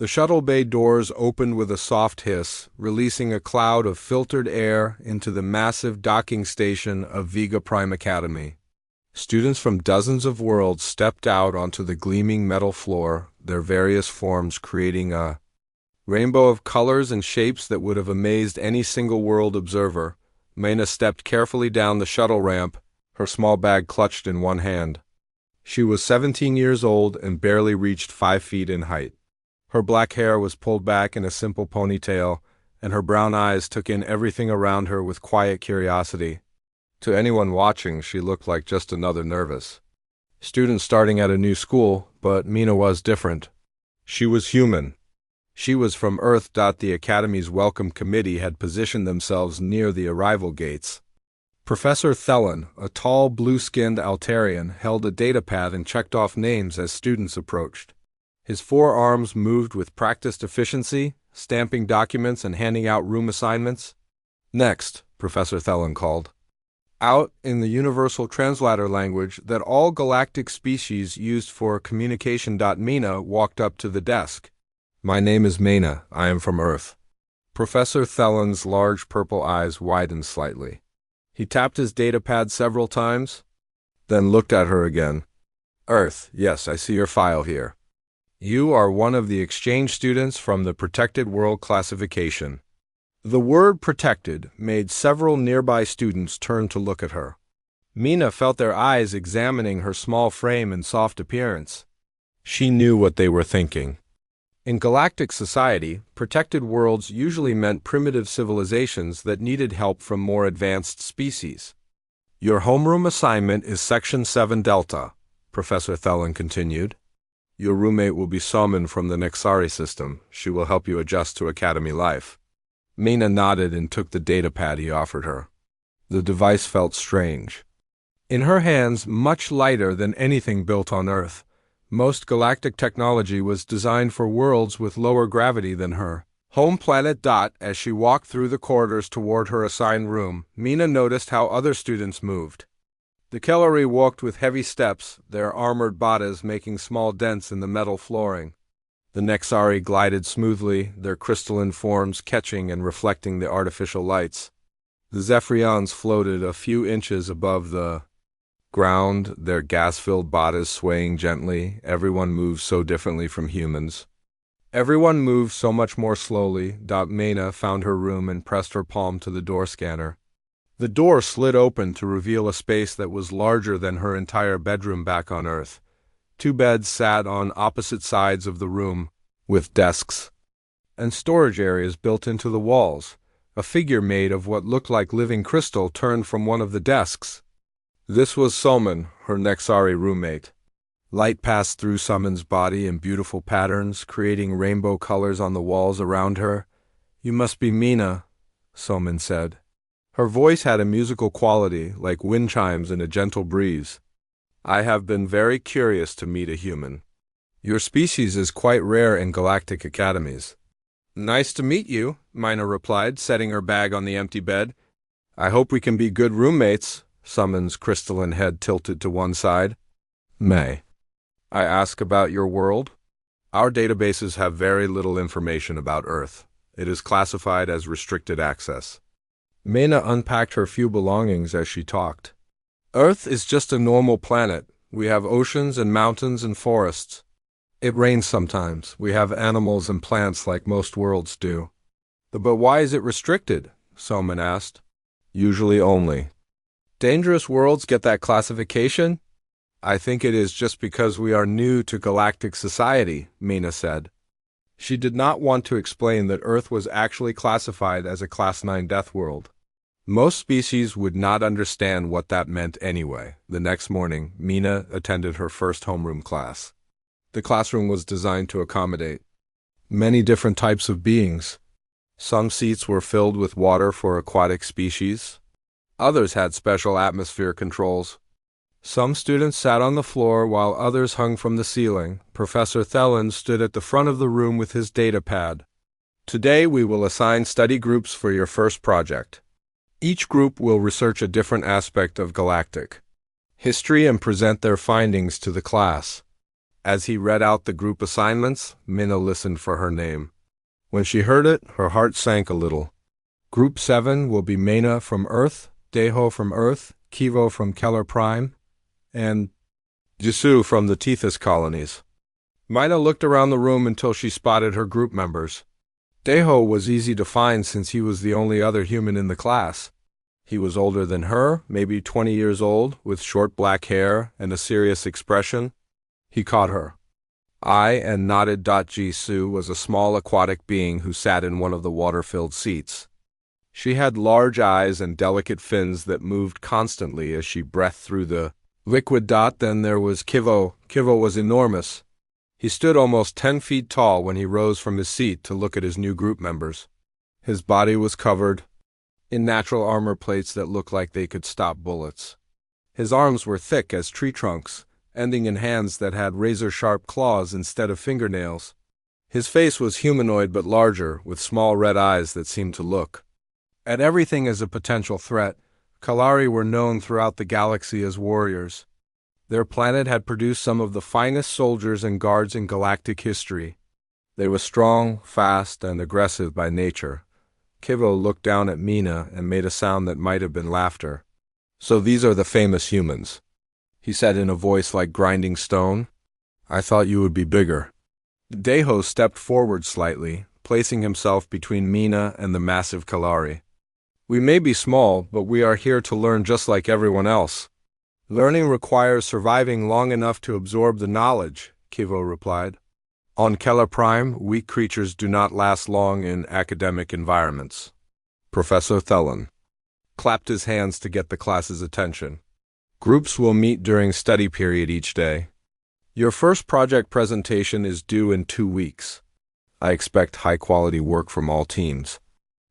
The shuttle bay doors opened with a soft hiss, releasing a cloud of filtered air into the massive docking station of Vega Prime Academy. Students from dozens of worlds stepped out onto the gleaming metal floor, their various forms creating a rainbow of colors and shapes that would have amazed any single-world observer. Mena stepped carefully down the shuttle ramp, her small bag clutched in one hand. She was 17 years old and barely reached 5 feet in height. Her black hair was pulled back in a simple ponytail, and her brown eyes took in everything around her with quiet curiosity. To anyone watching, she looked like just another nervous student starting at a new school, but Mena was different. She was human. She was from Earth. The Academy's welcome committee had positioned themselves near the arrival gates. Professor Thelen, a tall, blue-skinned Altarian, held a datapad and checked off names as students approached. His forearms moved with practiced efficiency, stamping documents and handing out room assignments. "Next," Professor Thelen called out in the universal translator language that all galactic species used for communication. Mena walked up to the desk. "My name is Mena. I am from Earth." Professor Thelen's large purple eyes widened slightly. He tapped his datapad several times, then looked at her again. "Earth, yes, I see your file here. You are one of the exchange students from the Protected World classification." The word protected made several nearby students turn to look at her. Mena felt their eyes examining her small frame and soft appearance. She knew what they were thinking. In galactic society, protected worlds usually meant primitive civilizations that needed help from more advanced species. "Your homeroom assignment is Section 7 Delta," Professor Thelen continued. "Your roommate will be summoned from the Nexari system. She will help you adjust to Academy life." Mena nodded and took the datapad he offered her. The device felt strange. In her hands, much lighter than anything built on Earth, most galactic technology was designed for worlds with lower gravity than her home planet. As she walked through the corridors toward her assigned room, Mena noticed how other students moved. The Kellery walked with heavy steps, their armored bodies making small dents in the metal flooring. The Nexari glided smoothly, their crystalline forms catching and reflecting the artificial lights. The Zephyrians floated a few inches above the ground, their gas-filled bodies swaying gently. Everyone moved so differently from humans. Everyone moved so much more slowly. Mena found her room and pressed her palm to the door scanner. The door slid open to reveal a space that was larger than her entire bedroom back on Earth. 2 beds sat on opposite sides of the room, with desks and storage areas built into the walls. A figure made of what looked like living crystal turned from one of the desks. This was Soman, her Nexari roommate. Light passed through Soman's body in beautiful patterns, creating rainbow colors on the walls around her. "You must be Mena," Soman said. Her voice had a musical quality, like wind chimes in a gentle breeze. "I have been very curious to meet a human. Your species is quite rare in galactic academies." "Nice to meet you," Mena replied, setting her bag on the empty bed. "I hope we can be good roommates." Soman's crystalline head tilted to one side. "May I ask about your world?" "Our databases have very little information about Earth. It is classified as restricted access." Mena unpacked her few belongings as she talked. "Earth is just a normal planet. We have oceans and mountains and forests. It rains sometimes. We have animals and plants like most worlds do." "But why is it restricted?" Soman asked. "Usually only dangerous worlds get that classification." "I think it is just because we are new to galactic society," Mena said. She did not want to explain that Earth was actually classified as a Class 9 death world. Most species would not understand what that meant anyway. The next morning, Mena attended her first homeroom class. The classroom was designed to accommodate many different types of beings. Some seats were filled with water for aquatic species. Others had special atmosphere controls. Some students sat on the floor while others hung from the ceiling. Professor Thelen stood at the front of the room with his datapad. "Today we will assign study groups for your first project. Each group will research a different aspect of galactic history and present their findings to the class. As he read out the group assignments, Mina listened for her name. When she heard it, her heart sank a little. Group 7 will be Mena from Earth, Deho from Earth, Kivo from Keller Prime, and Jisoo from the Tethys colonies. Mina looked around the room until she spotted her group members. Deho was easy to find since he was the only other human in the class. He was older than her, maybe 20 years old, with short black hair and a serious expression. He caught her eye and nodded. Jisoo was a small aquatic being who sat in one of the water-filled seats. She had large eyes and delicate fins that moved constantly as she breathed through the liquid. Then there was Kivo. Kivo was enormous. He stood almost 10 feet tall when he rose from his seat to look at his new group members. His body was covered in natural armor plates that looked like they could stop bullets. His arms were thick as tree trunks, ending in hands that had razor-sharp claws instead of fingernails. His face was humanoid but larger, with small red eyes that seemed to look at everything as a potential threat. Kalari were known throughout the galaxy as warriors. Their planet had produced some of the finest soldiers and guards in galactic history. They were strong, fast, and aggressive by nature. Kivo looked down at Mina and made a sound that might have been laughter. "So these are the famous humans," he said in a voice like grinding stone. "I thought you would be bigger." Deho stepped forward slightly, placing himself between Mina and the massive Kalari. "We may be small, but we are here to learn just like everyone else." "Learning requires surviving long enough to absorb the knowledge," Kivo replied. "On Keller Prime, weak creatures do not last long in academic environments." Professor Thelen clapped his hands to get the class's attention. "Groups will meet during study period each day. Your first project presentation is due in 2 weeks. I expect high-quality work from all teams."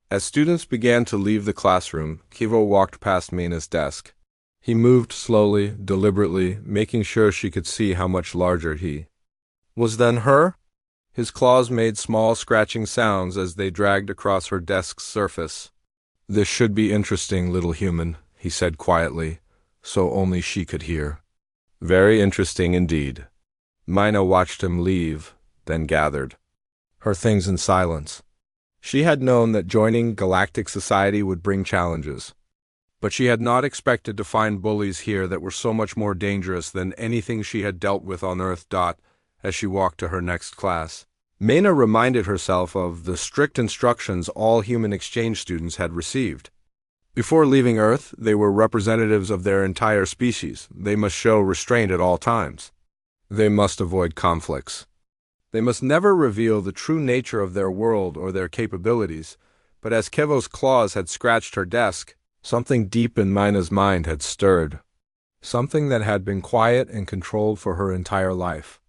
As students began to leave the classroom, Kivo walked past Mina's desk. He moved slowly, deliberately, making sure she could see how much larger he was than her. His claws made small scratching sounds as they dragged across her desk's surface. "This should be interesting, little human," he said quietly, so only she could hear. "Very interesting indeed." Mina watched him leave, then gathered her things in silence. She had known that joining galactic society would bring challenges, but she had not expected to find bullies here that were so much more dangerous than anything she had dealt with on Earth. As she walked to her next class, Mina reminded herself of the strict instructions all human exchange students had received. Before leaving Earth, they were representatives of their entire species. They must show restraint at all times. They must avoid conflicts. They must never reveal the true nature of their world or their capabilities. But as Kevo's claws had scratched her desk, something deep in Mina's mind had stirred. Something that had been quiet and controlled for her entire life.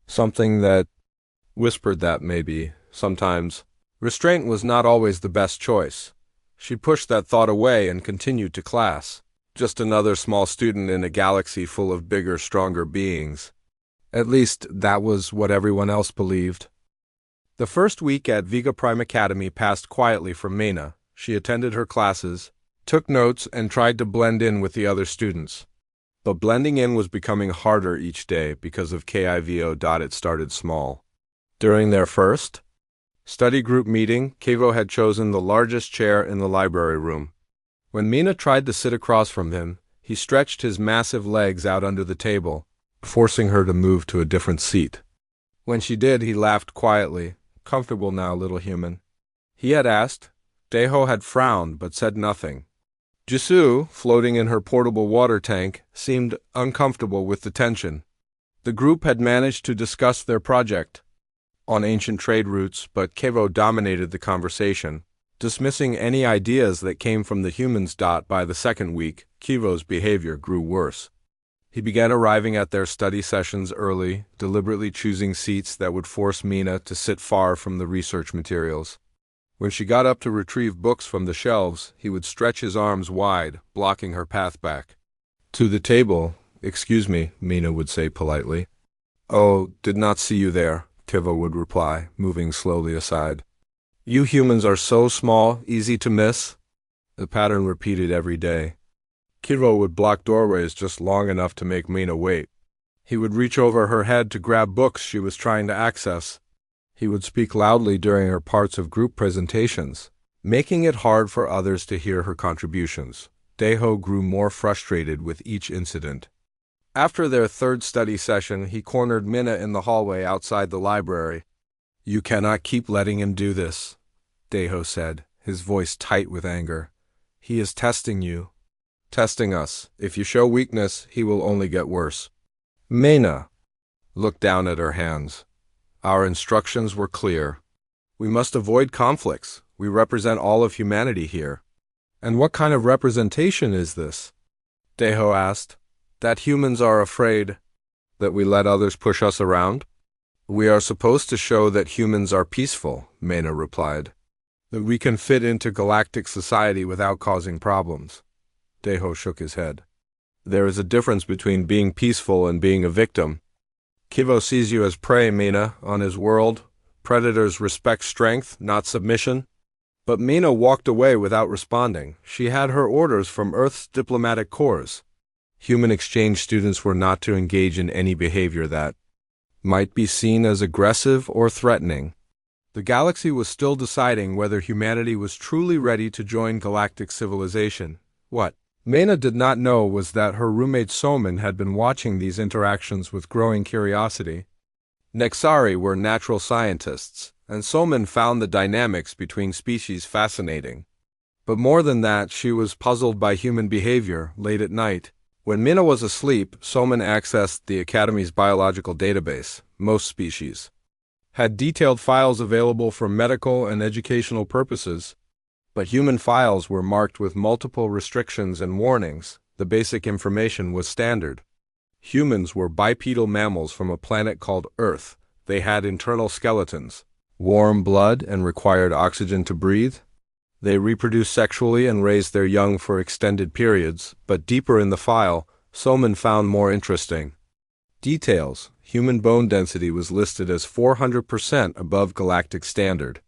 Something that whispered that maybe, sometimes, restraint was not always the best choice. She pushed that thought away and continued to class. Just another small student in a galaxy full of bigger, stronger beings. At least, that was what everyone else believed. The first week at Vega Prime Academy passed quietly for Mina. She attended her classes, took notes, and tried to blend in with the other students. But blending in was becoming harder each day because of KIVO. It started small. During their first study group meeting, Kivo had chosen the largest chair in the library room. When Mina tried to sit across from him, he stretched his massive legs out under the table, forcing her to move to a different seat. When she did, he laughed quietly. "Comfortable now, little human?" he had asked. Deho had frowned but said nothing. Jisoo, floating in her portable water tank, seemed uncomfortable with the tension. The group had managed to discuss their project on ancient trade routes, but Kivo dominated the conversation, dismissing any ideas that came from the humans. By the second week, Kivo's behavior grew worse. He began arriving at their study sessions early, deliberately choosing seats that would force Mina to sit far from the research materials. When she got up to retrieve books from the shelves, he would stretch his arms wide, blocking her path back to the table. "Excuse me," Mina would say politely. "Oh, did not see you there," Kivo would reply, moving slowly aside. "You humans are so small, easy to miss." The pattern repeated every day. Kivo would block doorways just long enough to make Mina wait. He would reach over her head to grab books she was trying to access. He would speak loudly during her parts of group presentations, making it hard for others to hear her contributions. Deho grew more frustrated with each incident. After their third study session, he cornered Minna in the hallway outside the library. "You cannot keep letting him do this," Deho said, his voice tight with anger. "He is testing you. Testing us. If you show weakness, he will only get worse." Minna looked down at her hands. "Our instructions were clear. We must avoid conflicts. We represent all of humanity here." "And what kind of representation is this?" Deho asked. "That humans are afraid that we let others push us around?" "We are supposed to show that humans are peaceful," Minna replied. "That we can fit into galactic society without causing problems." Deho shook his head. "There is a difference between being peaceful and being a victim. Kivo sees you as prey, Minna, on his world. Predators respect strength, not submission." But Minna walked away without responding. She had her orders from Earth's diplomatic corps. Human exchange students were not to engage in any behavior that might be seen as aggressive or threatening. The galaxy was still deciding whether humanity was truly ready to join galactic civilization. What Minna did not know was that her roommate Soman had been watching these interactions with growing curiosity. Nexari were natural scientists, and Soman found the dynamics between species fascinating. But more than that, she was puzzled by human behavior late at night. When Minna was asleep, Soman accessed the Academy's biological database. Most species had detailed files available for medical and educational purposes, but human files were marked with multiple restrictions and warnings. The basic information was standard. Humans were bipedal mammals from a planet called Earth. They had internal skeletons, warm blood, and required oxygen to breathe. They reproduced sexually and raised their young for extended periods, but deeper in the file, Soman found more interesting details. Human bone density was listed as 400% above galactic standard.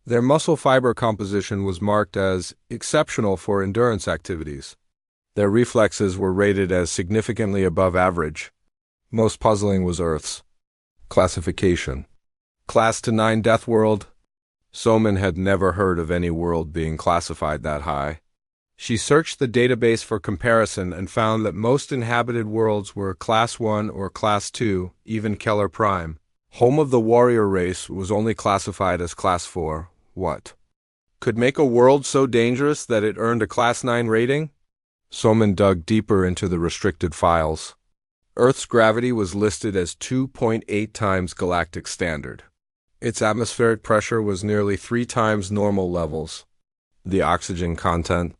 Their muscle fiber composition was marked as exceptional for endurance activities. Their reflexes were rated as significantly above average. Most puzzling was Earth's classification. Class to 9 Deathworld. Soman had never heard of any world being classified that high. She searched the database for comparison and found that most inhabited worlds were Class 1 or Class 2, even Keller Prime. Home of the warrior race was only classified as Class 4. What could make a world so dangerous that it earned a Class 9 rating? Soman dug deeper into the restricted files. Earth's gravity was listed as 2.8 times galactic standard. Its atmospheric pressure was nearly 3 times normal levels. The oxygen content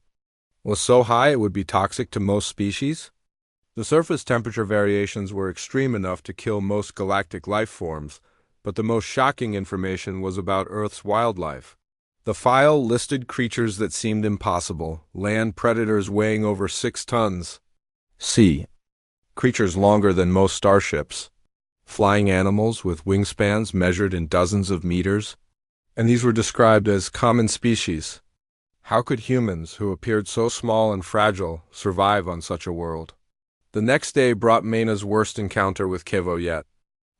was so high it would be toxic to most species. The surface temperature variations were extreme enough to kill most galactic life forms, but the most shocking information was about Earth's wildlife. The file listed creatures that seemed impossible: land predators weighing over 6 tons, sea creatures longer than most starships, flying animals with wingspans measured in dozens of meters, and these were described as common species. How could humans, who appeared so small and fragile, survive on such a world? The next day brought Minna's worst encounter with Kevo yet.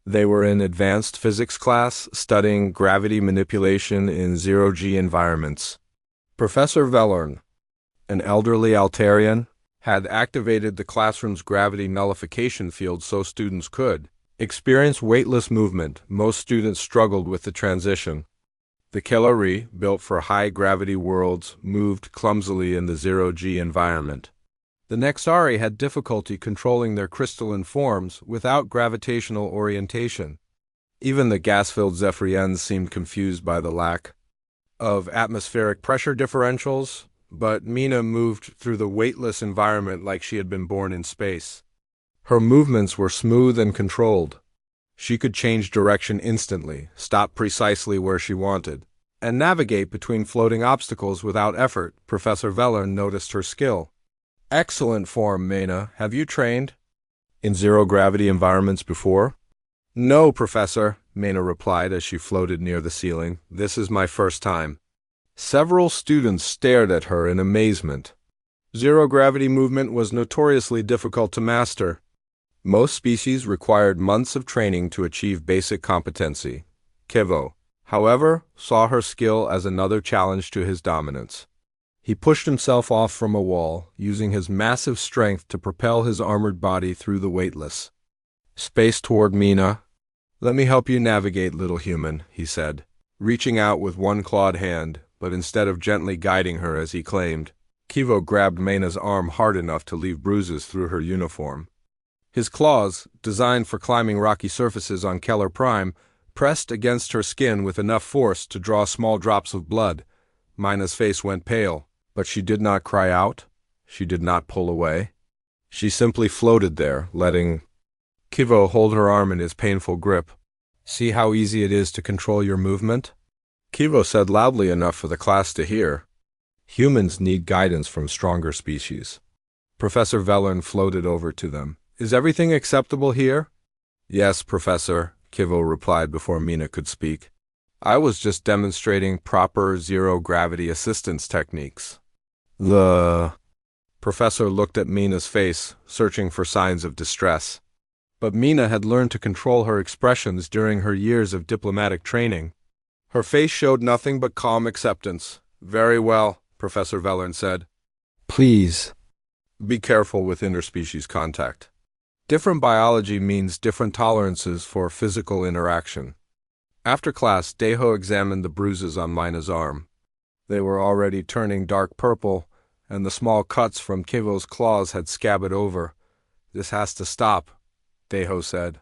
They were in advanced physics class, studying gravity manipulation in zero-G environments. Professor Velorn, an elderly Altarian, had activated the classroom's gravity nullification field so students could experience weightless movement. Most students struggled with the transition. The Kellari, built for high-gravity worlds, moved clumsily in the zero-G environment. The Nexari had difficulty controlling their crystalline forms without gravitational orientation. Even the gas-filled Zephyrians seemed confused by the lack of atmospheric pressure differentials, but Minna moved through the weightless environment like she had been born in space. Her movements were smooth and controlled. She could change direction instantly, stop precisely where she wanted, and navigate between floating obstacles without effort. Professor Velorn noticed her skill. "Excellent form, Minna. Have you trained in zero-gravity environments before?" "No, Professor," Minna replied as she floated near the ceiling. "This is my first time." Several students stared at her in amazement. Zero-gravity movement was notoriously difficult to master. Most species required months of training to achieve basic competency. Kivo, however, saw her skill as another challenge to his dominance. He pushed himself off from a wall, using his massive strength to propel his armored body through the weightless space toward Mina. "Let me help you navigate, little human," he said, reaching out with one clawed hand, but instead of gently guiding her as he claimed, Kivo grabbed Mina's arm hard enough to leave bruises through her uniform. His claws, designed for climbing rocky surfaces on Keller Prime, pressed against her skin with enough force to draw small drops of blood. Mina's face went pale, but she did not cry out. She did not pull away. She simply floated there, letting Kivo hold her arm in his painful grip. "See how easy it is to control your movement?" Kivo said loudly enough for the class to hear. "Humans need guidance from stronger species." Professor Vellern floated over to them. "Is everything acceptable here?" "Yes, Professor," Kivo replied before Mina could speak. "I was just demonstrating proper zero-gravity assistance techniques." The professor looked at Mina's face, searching for signs of distress. But Mina had learned to control her expressions during her years of diplomatic training. Her face showed nothing but calm acceptance. "Very well," Professor Vellern said. "Please be careful with interspecies contact. Different biology means different tolerances for physical interaction." After class, Deho examined the bruises on Mina's arm. They were already turning dark purple, and the small cuts from Kivo's claws had scabbed over. "This has to stop," Deho said.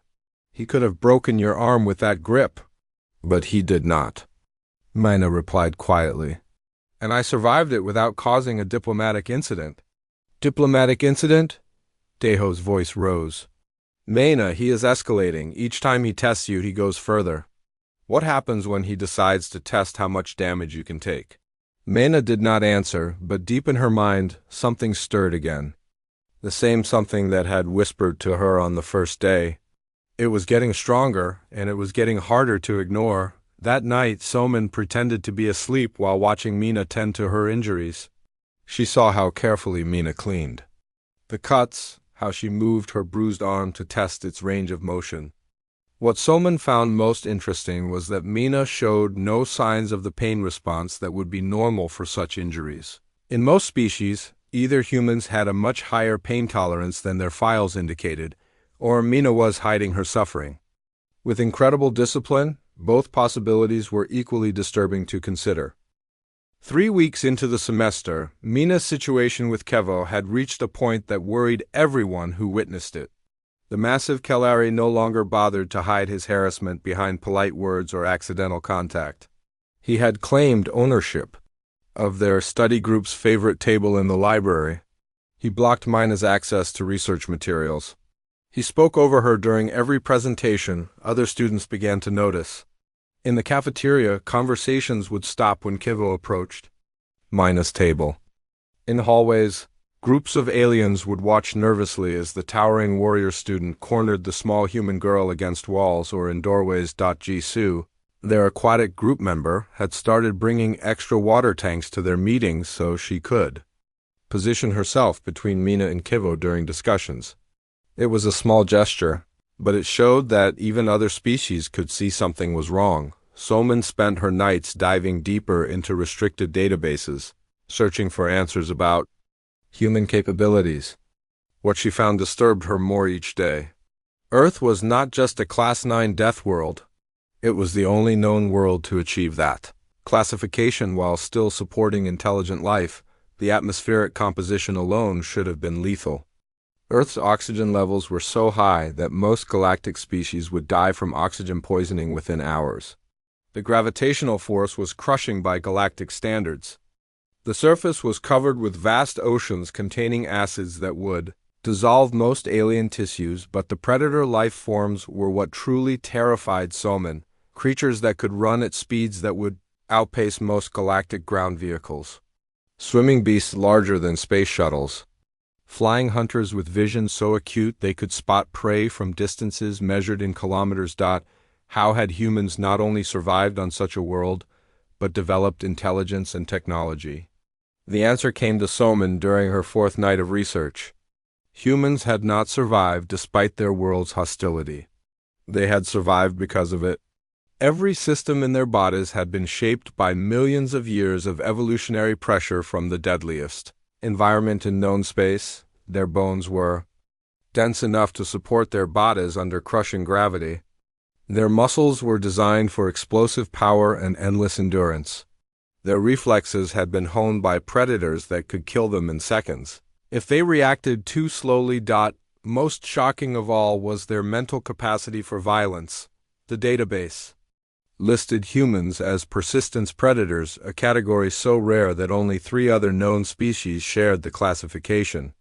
"He could have broken your arm with that grip." "But he did not," Mina replied quietly. "And I survived it without causing a diplomatic incident." "Diplomatic incident?" Deho's voice rose. "Mina, he is escalating. Each time he tests you, he goes further. What happens when he decides to test how much damage you can take?" Mina did not answer, but deep in her mind, something stirred again. The same something that had whispered to her on the first day. It was getting stronger, and it was getting harder to ignore. That night, Soman pretended to be asleep while watching Mina tend to her injuries. She saw how carefully Mina cleaned the cuts, how she moved her bruised arm to test its range of motion. What Soman found most interesting was that Mina showed no signs of the pain response that would be normal for such injuries. In most species, either humans had a much higher pain tolerance than their files indicated, or Mina was hiding her suffering. With incredible discipline, both possibilities were equally disturbing to consider. 3 weeks into the semester, Mina's situation with Kevo had reached a point that worried everyone who witnessed it. The massive Kellari no longer bothered to hide his harassment behind polite words or accidental contact. He had claimed ownership of their study group's favorite table in the library. He blocked Mina's access to research materials. He spoke over her during every presentation. Other students began to notice. In the cafeteria, conversations would stop when Kivo approached Mina's table. In hallways, groups of aliens would watch nervously as the towering warrior student cornered the small human girl against walls or in doorways. Jisoo, their aquatic group member, had started bringing extra water tanks to their meetings so she could position herself between Mina and Kivo during discussions. It was a small gesture, but it showed that even other species could see something was wrong. Soman spent her nights diving deeper into restricted databases, searching for answers about human capabilities. What she found disturbed her more each day. Earth was not just a Class 9 death world. It was the only known world to achieve that classification while still supporting intelligent life. The atmospheric composition alone should have been lethal. Earth's oxygen levels were so high that most galactic species would die from oxygen poisoning within hours. The gravitational force was crushing by galactic standards. The surface was covered with vast oceans containing acids that would dissolve most alien tissues, but the predator life forms were what truly terrified Soman, creatures that could run at speeds that would outpace most galactic ground vehicles. Swimming beasts larger than space shuttles. Flying hunters with vision so acute they could spot prey from distances measured in kilometers. How had humans not only survived on such a world, but developed intelligence and technology? The answer came to Soman during her 4th night of research. Humans had not survived despite their world's hostility. They had survived because of it. Every system in their bodies had been shaped by millions of years of evolutionary pressure from the deadliest environment in known space. Their bones were dense enough to support their bodies under crushing gravity. Their muscles were designed for explosive power and endless endurance. Their reflexes had been honed by predators that could kill them in seconds if they reacted too slowly. Most shocking of all was their mental capacity for violence. The database listed humans as persistence predators, a category so rare that only 3 other known species shared the classification.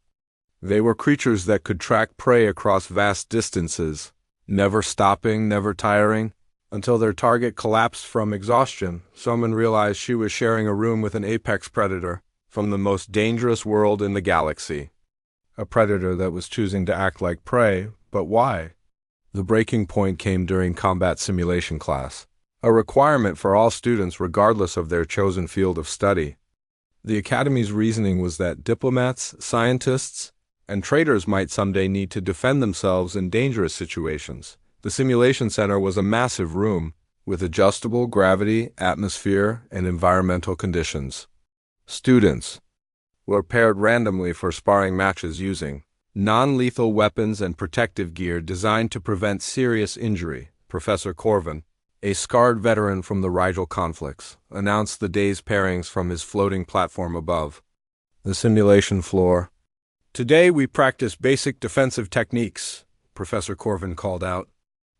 They were creatures that could track prey across vast distances, never stopping, never tiring, until their target collapsed from exhaustion. Someone realized she was sharing a room with an apex predator from the most dangerous world in the galaxy. A predator that was choosing to act like prey, but why? The breaking point came during combat simulation class, a requirement for all students regardless of their chosen field of study. The Academy's reasoning was that diplomats, scientists, and traders might someday need to defend themselves in dangerous situations. The simulation center was a massive room with adjustable gravity, atmosphere, and environmental conditions. Students were paired randomly for sparring matches using non-lethal weapons and protective gear designed to prevent serious injury. Professor Corvin, a scarred veteran from the Rigel conflicts, announced the day's pairings from his floating platform above the simulation floor. "Today we practice basic defensive techniques," Professor Corvin called out.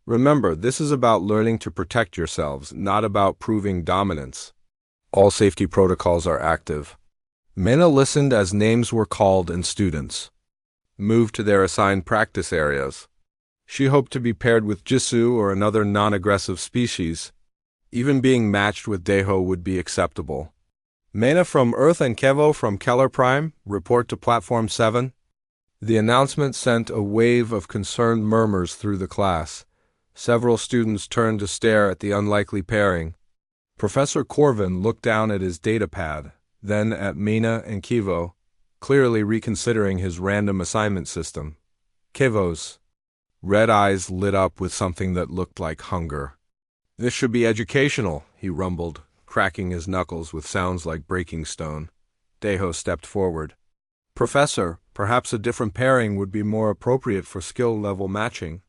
"Remember, this is about learning to protect yourselves, not about proving dominance. All safety protocols are active." Mena listened as names were called and students moved to their assigned practice areas. She hoped to be paired with Jisoo or another non-aggressive species. Even being matched with Daeho would be acceptable. "Mena from Earth and Kevo from Keller Prime, report to Platform 7. The announcement sent a wave of concerned murmurs through the class. Several students turned to stare at the unlikely pairing. Professor Corvin looked down at his datapad, then at Mena and Kevo, clearly reconsidering his random assignment system. Kevo's red eyes lit up with something that looked like hunger. "This should be educational," he rumbled, cracking his knuckles with sounds like breaking stone. Daeho stepped forward. "Professor, perhaps a different pairing would be more appropriate for skill level matching."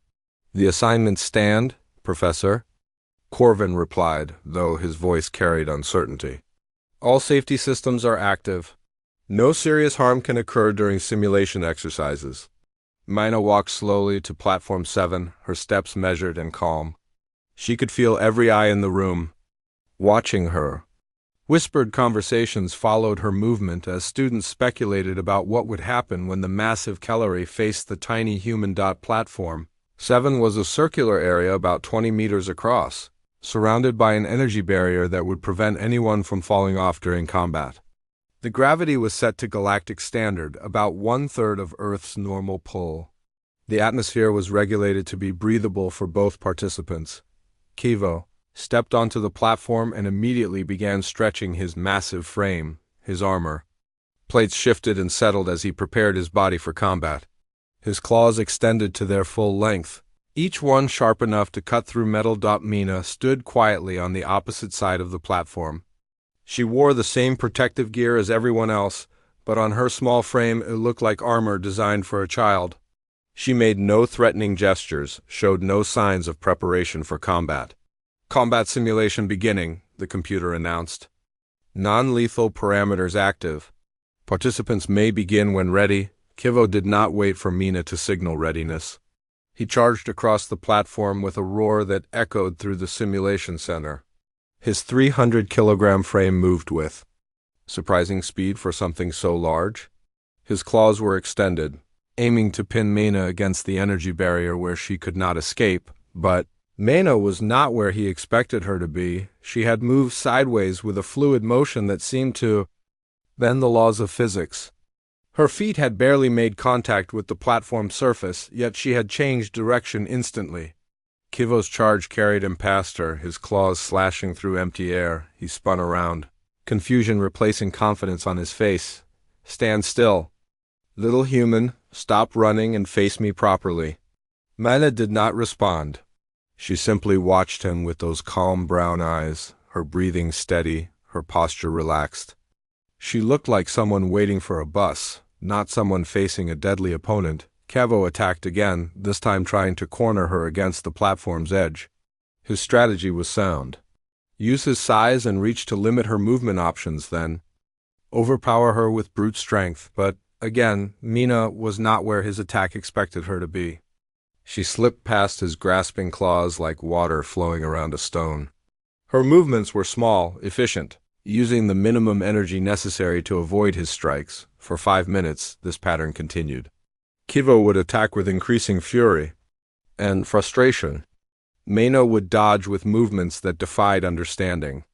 "The assignments stand, Professor," Corvin replied, though his voice carried uncertainty. "All safety systems are active. No serious harm can occur during simulation exercises." Mina walked slowly to Platform 7, her steps measured and calm. She could feel every eye in the room watching her. Whispered conversations followed her movement as students speculated about what would happen when the massive Kellery faced the tiny human. Platform 7 was a circular area about 20 meters across, surrounded by an energy barrier that would prevent anyone from falling off during combat. The gravity was set to galactic standard, about 1/3 of Earth's normal pull. The atmosphere was regulated to be breathable for both participants. Kevo stepped onto the platform and immediately began stretching his massive frame, his armor. Plates shifted and settled as he prepared his body for combat. His claws extended to their full length, each one sharp enough to cut through metal. Mina stood quietly on the opposite side of the platform. She wore the same protective gear as everyone else, but on her small frame it looked like armor designed for a child. She made no threatening gestures, showed no signs of preparation for combat. "Combat simulation beginning," the computer announced. "Non-lethal parameters active. Participants may begin when ready." Kevo did not wait for Mina to signal readiness. He charged across the platform with a roar that echoed through the simulation center. His 300-kilogram frame moved with surprising speed for something so large. His claws were extended, aiming to pin Mena against the energy barrier where she could not escape, but Mena was not where he expected her to be. She had moved sideways with a fluid motion that seemed to bend the laws of physics. Her feet had barely made contact with the platform surface, yet she had changed direction instantly. Kevo's charge carried him past her, his claws slashing through empty air. He spun around, confusion replacing confidence on his face. "Stand still." "Little human," Stop running and face me properly. Mina did not respond. She simply watched him with those calm brown eyes, her breathing steady, her posture relaxed. She looked like someone waiting for a bus, not someone facing a deadly opponent. Kevo attacked again, this time trying to corner her against the platform's edge. His strategy was sound. Use his size and reach to limit her movement options, then overpower her with brute strength, but, again, Mina was not where his attack expected her to be. She slipped past his grasping claws like water flowing around a stone. Her movements were small, efficient, using the minimum energy necessary to avoid his strikes. For 5 minutes, this pattern continued. Kevo would attack with increasing fury and frustration. Mina would dodge with movements that defied understanding.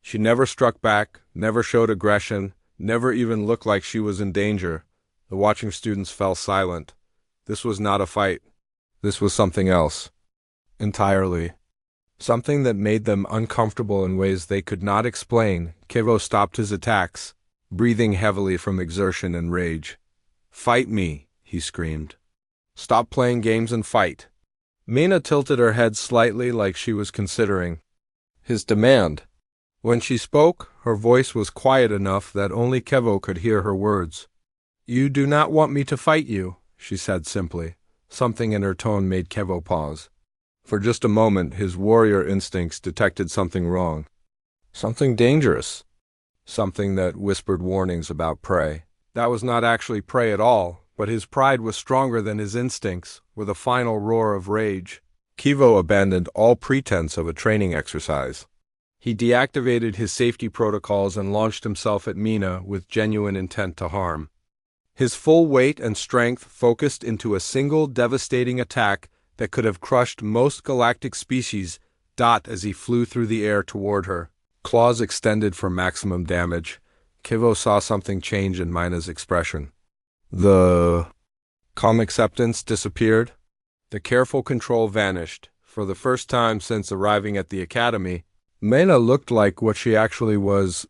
She never struck back, never showed aggression, never even looked like she was in danger. The watching students fell silent. This was not a fight. This was something else. Entirely. Something that made them uncomfortable in ways they could not explain. Kevo stopped his attacks, breathing heavily from exertion and rage. "Fight me," he screamed. "Stop playing games and fight." Mina tilted her head slightly like she was considering his demand. When she spoke, her voice was quiet enough that only Kevo could hear her words. "You do not want me to fight you," she said simply. Something in her tone made Kevo pause. For just a moment, his warrior instincts detected something wrong. Something dangerous. Something that whispered warnings about prey. That was not actually prey at all, but his pride was stronger than his instincts. With a final roar of rage, Kevo abandoned all pretense of a training exercise. He deactivated his safety protocols and launched himself at Mina with genuine intent to harm. His full weight and strength focused into a single devastating attack that could have crushed most galactic species. As he flew through the air toward her, claws extended for maximum damage, Kevo saw something change in Mina's expression. The calm acceptance disappeared. The careful control vanished. For the first time since arriving at the academy, Mina looked like what she actually was.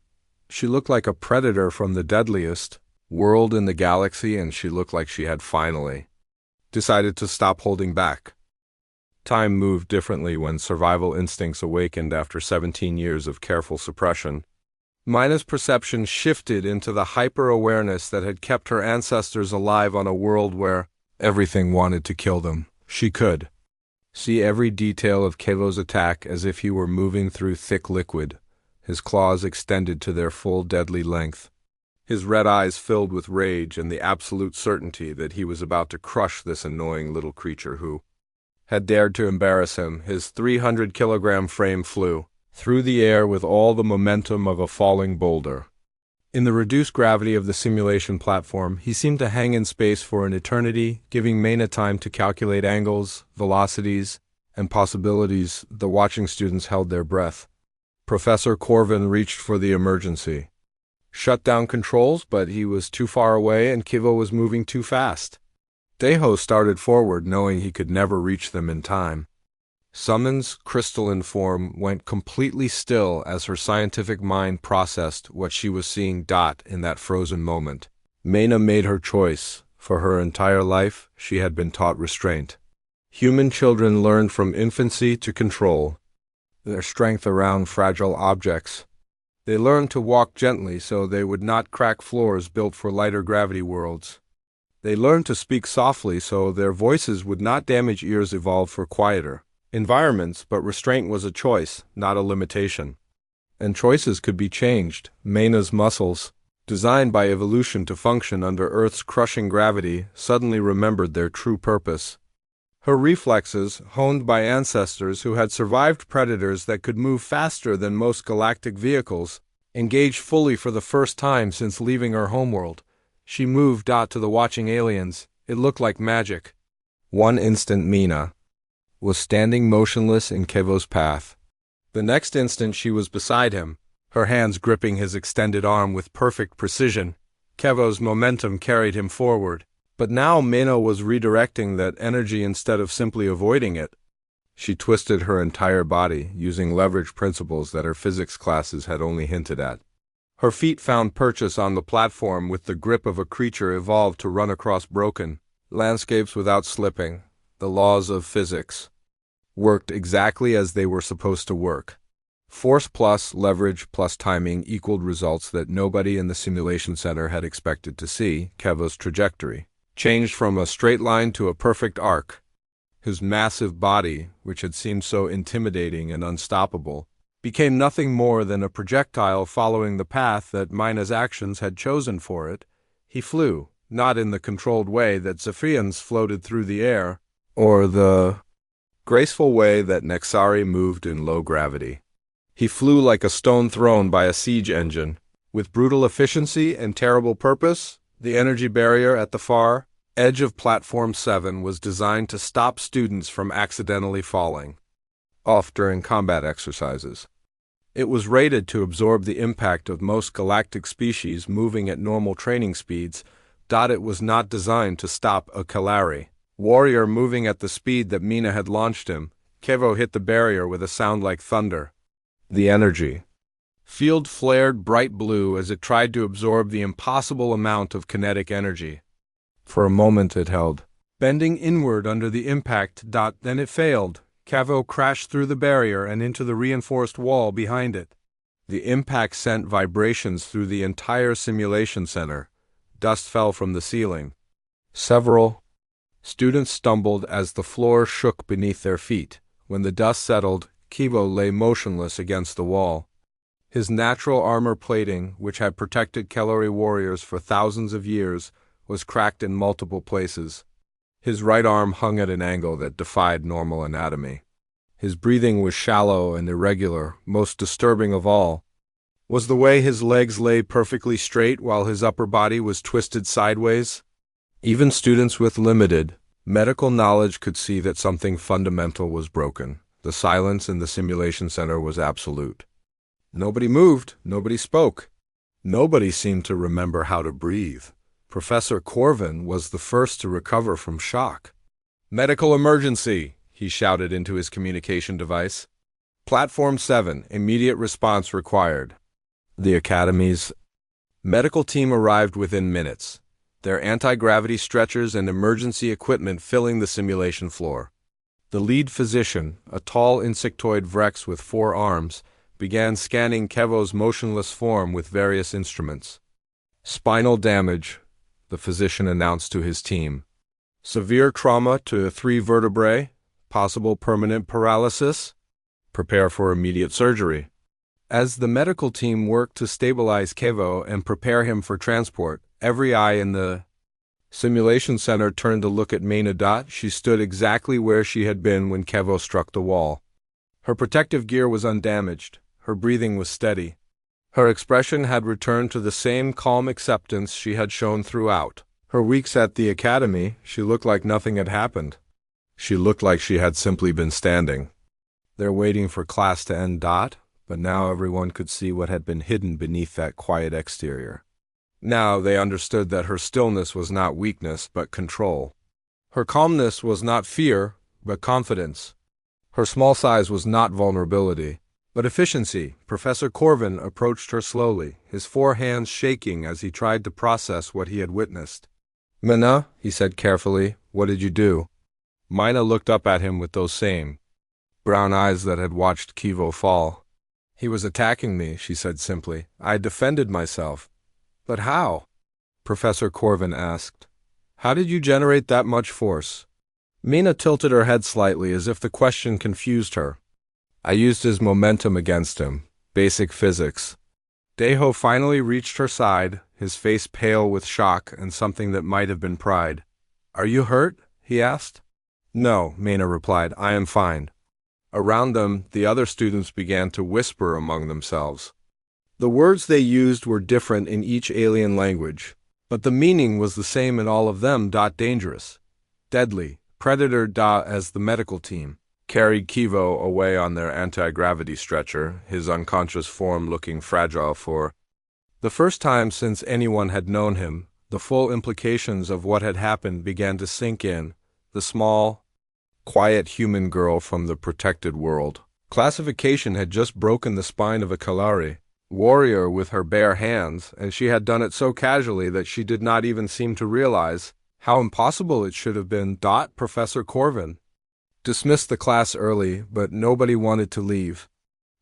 She looked like a predator from the deadliest world in the galaxy, and she looked like she had finally decided to stop holding back. Time moved differently when survival instincts awakened after 17 years of careful suppression. Mina's perception shifted into the hyper-awareness that had kept her ancestors alive on a world where everything wanted to kill them. She could see every detail of Kevo's attack as if he were moving through thick liquid, his claws extended to their full deadly length. His red eyes filled with rage and the absolute certainty that he was about to crush this annoying little creature who had dared to embarrass him. His 300-kilogram frame flew through the air with all the momentum of a falling boulder. In the reduced gravity of the simulation platform, he seemed to hang in space for an eternity, giving Mina time to calculate angles, velocities, and possibilities. The watching students held their breath. Professor Corvin reached for the emergency. Shut down controls, but he was too far away and Kevo was moving too fast. Deho started forward, knowing he could never reach them in time. Summon's crystalline form went completely still as her scientific mind processed what she was seeing. In that frozen moment, Mina made her choice. For her entire life, she had been taught restraint. Human children learned from infancy to control their strength around fragile objects. They learned to walk gently so they would not crack floors built for lighter gravity worlds. They learned to speak softly so their voices would not damage ears evolved for quieter environments, but restraint was a choice, not a limitation. And choices could be changed. Mina's muscles, designed by evolution to function under Earth's crushing gravity, suddenly remembered their true purpose. Her reflexes, honed by ancestors who had survived predators that could move faster than most galactic vehicles, engaged fully for the first time since leaving her homeworld. She moved to the watching aliens. It looked like magic. One instant Mina was standing motionless in Kevo's path. The next instant she was beside him, her hands gripping his extended arm with perfect precision. Kevo's momentum carried him forward. But now Mina was redirecting that energy instead of simply avoiding it. She twisted her entire body, using leverage principles that her physics classes had only hinted at. Her feet found purchase on the platform with the grip of a creature evolved to run across broken landscapes without slipping. The laws of physics worked exactly as they were supposed to work. Force plus leverage plus timing equaled results that nobody in the simulation center had expected to see. Kevo's trajectory changed from a straight line to a perfect arc. His massive body, which had seemed so intimidating and unstoppable, became nothing more than a projectile following the path that Mina's actions had chosen for it. He flew, not in the controlled way that Zephyrians floated through the air, or the graceful way that Nexari moved in low gravity. He flew like a stone thrown by a siege engine, with brutal efficiency and terrible purpose. The energy barrier at the far edge of Platform 7 was designed to stop students from accidentally falling off during combat exercises. It was rated to absorb the impact of most galactic species moving at normal training speeds. It was not designed to stop a Kalari warrior moving at the speed that Mina had launched him. Kevo hit the barrier with a sound like thunder. The energy field flared bright blue as it tried to absorb the impossible amount of kinetic energy. For a moment it held, bending inward under the impact. Then it failed. Kevo crashed through the barrier and into the reinforced wall behind it. The impact sent vibrations through the entire simulation center. Dust fell from the ceiling. Several students stumbled as the floor shook beneath their feet. When the dust settled, Kevo lay motionless against the wall. His natural armor plating, which had protected Kalari warriors for thousands of years, was cracked in multiple places. His right arm hung at an angle that defied normal anatomy. His breathing was shallow and irregular. Most disturbing of all was the way his legs lay perfectly straight while his upper body was twisted sideways. Even students with limited medical knowledge could see that something fundamental was broken. The silence in the simulation center was absolute. Nobody moved, nobody spoke. Nobody seemed to remember how to breathe. Professor Corvin was the first to recover from shock. "Medical emergency," he shouted into his communication device. "Platform 7, immediate response required." The Academy's medical team arrived within minutes, their anti-gravity stretchers and emergency equipment filling the simulation floor. The lead physician, a tall insectoid Vrex with 4 arms, began scanning Kevo's motionless form with various instruments. "Spinal damage," the physician announced to his team. "Severe trauma to 3 vertebrae, possible permanent paralysis. Prepare for immediate surgery." As the medical team worked to stabilize Kevo and prepare him for transport, every eye in the simulation center turned to look at Maina. She stood exactly where she had been when Kevo struck the wall. Her protective gear was undamaged. Her breathing was steady. Her expression had returned to the same calm acceptance she had shown throughout her weeks at the academy. She looked like nothing had happened. She looked like she had simply been standing there waiting for class to end. But now everyone could see what had been hidden beneath that quiet exterior. Now they understood that her stillness was not weakness but control. Her calmness was not fear but confidence. Her small size was not vulnerability but efficiency. Professor Corvin approached her slowly, his 4 hands shaking as he tried to process what he had witnessed. "Mina," he said carefully, "what did you do?" Mina looked up at him with those same brown eyes that had watched Kevo fall. "He was attacking me," she said simply. "I defended myself." "But how?" Professor Corvin asked. "How did you generate that much force?" Mina tilted her head slightly as if the question confused her. "I used his momentum against him. Basic physics." Deho finally reached her side, his face pale with shock and something that might have been pride. "Are you hurt?" he asked. "No," Mina replied. "I am fine." Around them, the other students began to whisper among themselves. The words they used were different in each alien language, but the meaning was the same in all of them. Dangerous, deadly, predator. As the medical team carried Kevo away on their anti-gravity stretcher, his unconscious form looking fragile for the first time since anyone had known him, the full implications of what had happened began to sink in. The small, quiet human girl from the protected world classification had just broken the spine of a Kalari warrior with her bare hands, and she had done it so casually that she did not even seem to realize How impossible it should have been. Professor Corvin dismissed the class early, but nobody wanted to leave.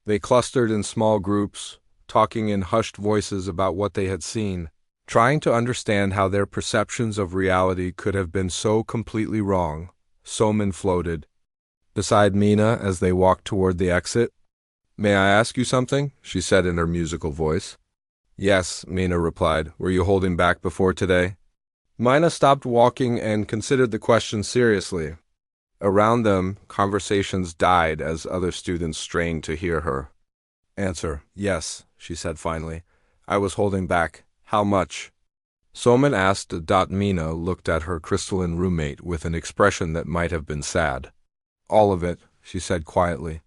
They clustered in small groups, talking in hushed voices about what they had seen, trying to understand how their perceptions of reality could have been so completely wrong. Soman floated beside Mina as they walked toward the exit. "May I ask you something?" she said in her musical voice. "Yes," Mina replied. "Were you holding back before today?" Mina stopped walking and considered the question seriously. Around them, conversations died as other students strained to hear her answer. "Yes," she said finally. "I was holding back. How much?" Soman asked. Mina looked at her crystalline roommate with an expression that might have been sad. "All of it," she said quietly.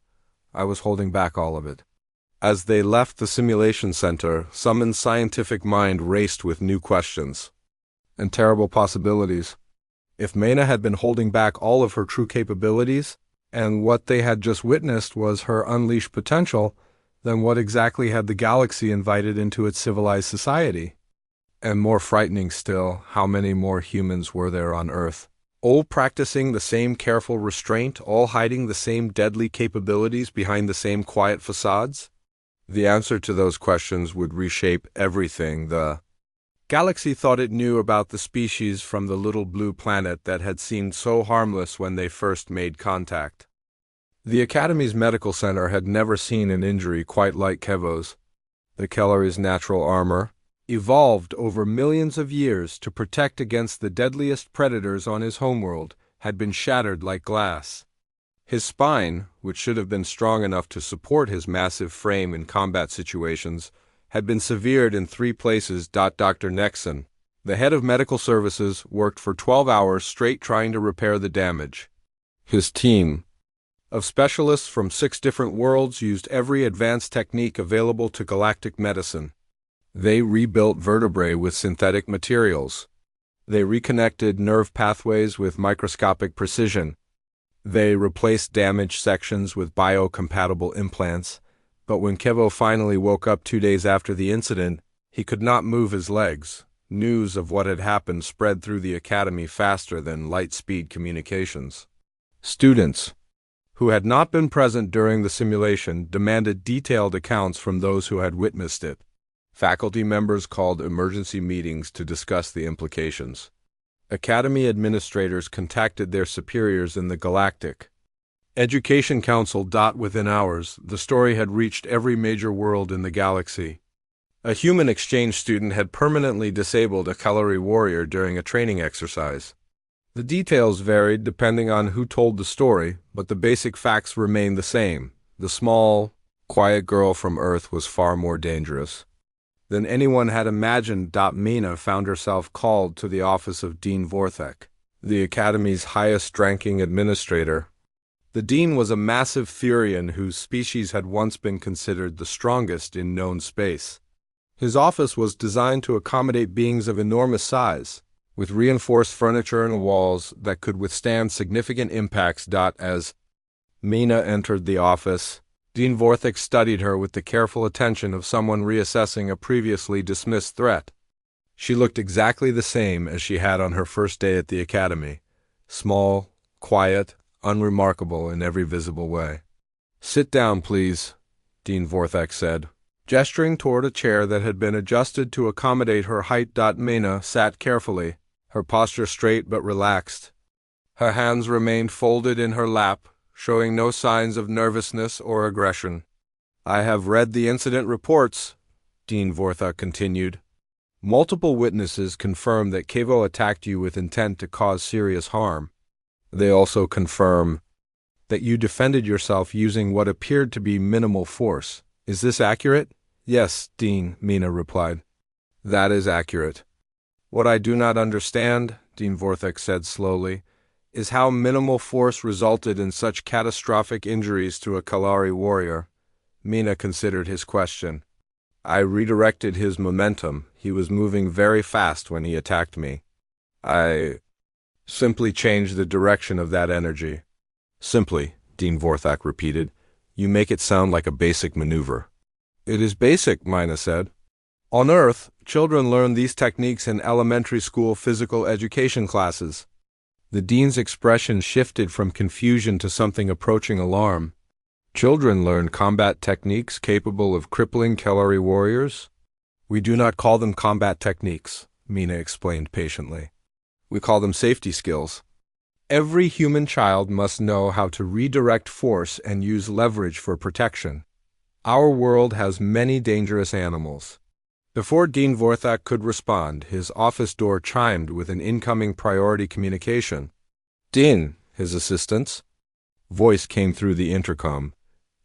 "I was holding back all of it." As they left the simulation center, Soman's scientific mind raced with new questions and terrible possibilities. If Mena had been holding back all of her true capabilities, and what they had just witnessed was her unleashed potential, then what exactly had the galaxy invited into its civilized society? And more frightening still, how many more humans were there on Earth? All practicing the same careful restraint, all hiding the same deadly capabilities behind the same quiet facades? The answer to those questions would reshape everything the galaxy thought it knew about the species from the little blue planet that had seemed so harmless when they first made contact. The Academy's medical center had never seen an injury quite like Kevo's. The Kellari's natural armor, evolved over millions of years to protect against the deadliest predators on his homeworld, had been shattered like glass. His spine, which should have been strong enough to support his massive frame in combat situations, had been severed in 3 places. Dr. Nexon, the head of medical services, worked for 12 hours straight trying to repair the damage. His team of specialists from 6 different worlds used every advanced technique available to galactic medicine. They rebuilt vertebrae with synthetic materials. They reconnected nerve pathways with microscopic precision. They replaced damaged sections with biocompatible implants. But when Kevo finally woke up 2 days after the incident, he could not move his legs. News of what had happened spread through the Academy faster than light-speed communications. Students who had not been present during the simulation demanded detailed accounts from those who had witnessed it. Faculty members called emergency meetings to discuss the implications. Academy administrators contacted their superiors in the Galactic Education Council. Within hours, the story had reached every major world in the galaxy. A human exchange student had permanently disabled a Kalari warrior during a training exercise. The details varied depending on who told the story, but the basic facts remained the same. The small, quiet girl from Earth was far more dangerous than anyone had imagined. Mina found herself called to the office of Dean Vorthek, the Academy's highest-ranking administrator. The Dean was a massive Therian whose species had once been considered the strongest in known space. His office was designed to accommodate beings of enormous size, with reinforced furniture and walls that could withstand significant impacts. As Mina entered the office, Dean Vorthek studied her with the careful attention of someone reassessing a previously dismissed threat. She looked exactly the same as she had on her first day at the Academy, small, quiet, unremarkable in every visible way. "Sit down, please," Dean Vorthek said, gesturing toward a chair that had been adjusted to accommodate her height. Mina sat carefully, her posture straight but relaxed. Her hands remained folded in her lap, showing no signs of nervousness or aggression. "I have read the incident reports," Dean Vorthek continued. "Multiple witnesses confirm that Kevo attacked you with intent to cause serious harm. They also confirm that you defended yourself using what appeared to be minimal force. Is this accurate?" "Yes, Dean," Mina replied. "That is accurate. What I do not understand," Dean Vorthek said slowly, "is how minimal force resulted in such catastrophic injuries to a Kalari warrior." Mina considered his question. "I redirected his momentum. He was moving very fast when he attacked me. I simply changed the direction of that energy." "Simply," Dean Vorthek repeated. "You make it sound like a basic maneuver." "It is basic," Mina said. "On Earth, Children learn these techniques in elementary school physical education classes. The dean's expression shifted from confusion to something approaching alarm. Children learn combat techniques capable of crippling cavalry warriors? We do not call them combat techniques, Mina explained patiently. We call them safety skills. Every human child must know how to redirect force and use leverage for protection. Our world has many dangerous animals. Before Dean Vorthak could respond, his office door chimed with an incoming priority communication. Dean, his assistant's voice came through the intercom.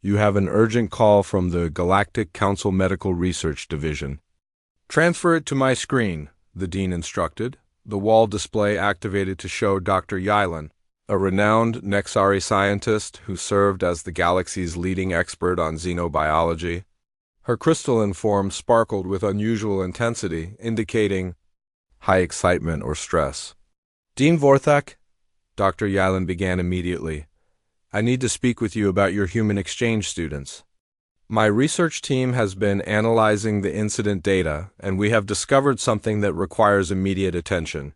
You have an urgent call from the Galactic Council Medical Research Division. Transfer it to my screen, the dean instructed. The wall display activated to show Dr. Yylin, a renowned Nexari scientist who served as the galaxy's leading expert on xenobiology. Her crystalline form sparkled with unusual intensity, indicating high excitement or stress. Dean Vorthak, Dr. Yylin began immediately. I need to speak with you about your human exchange students. My research team has been analyzing the incident data, and we have discovered something that requires immediate attention.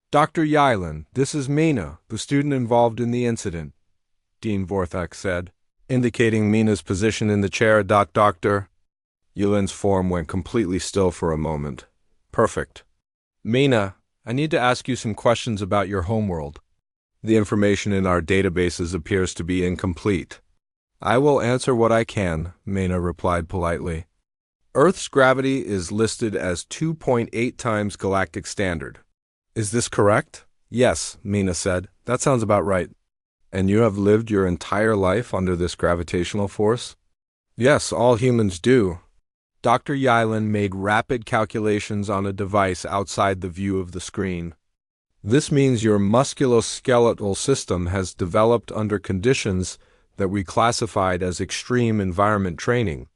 Dr. Yylin, this is Mina, the student involved in the incident, Dean Vorthak said, indicating Mina's position in the chair. Doctor. Ylynn's form went completely still for a moment. Perfect. Mina, I need to ask you some questions about your homeworld. The information in our databases appears to be incomplete. I will answer what I can, Mina replied politely. Earth's gravity is listed as 2.8 times galactic standard. Is this correct? Yes, Mina said. That sounds about right. And you have lived your entire life under this gravitational force? Yes, all humans do. Dr. Yylin made rapid calculations on a device outside the view of the screen. This means your musculoskeletal system has developed under conditions that we classified as extreme environment training.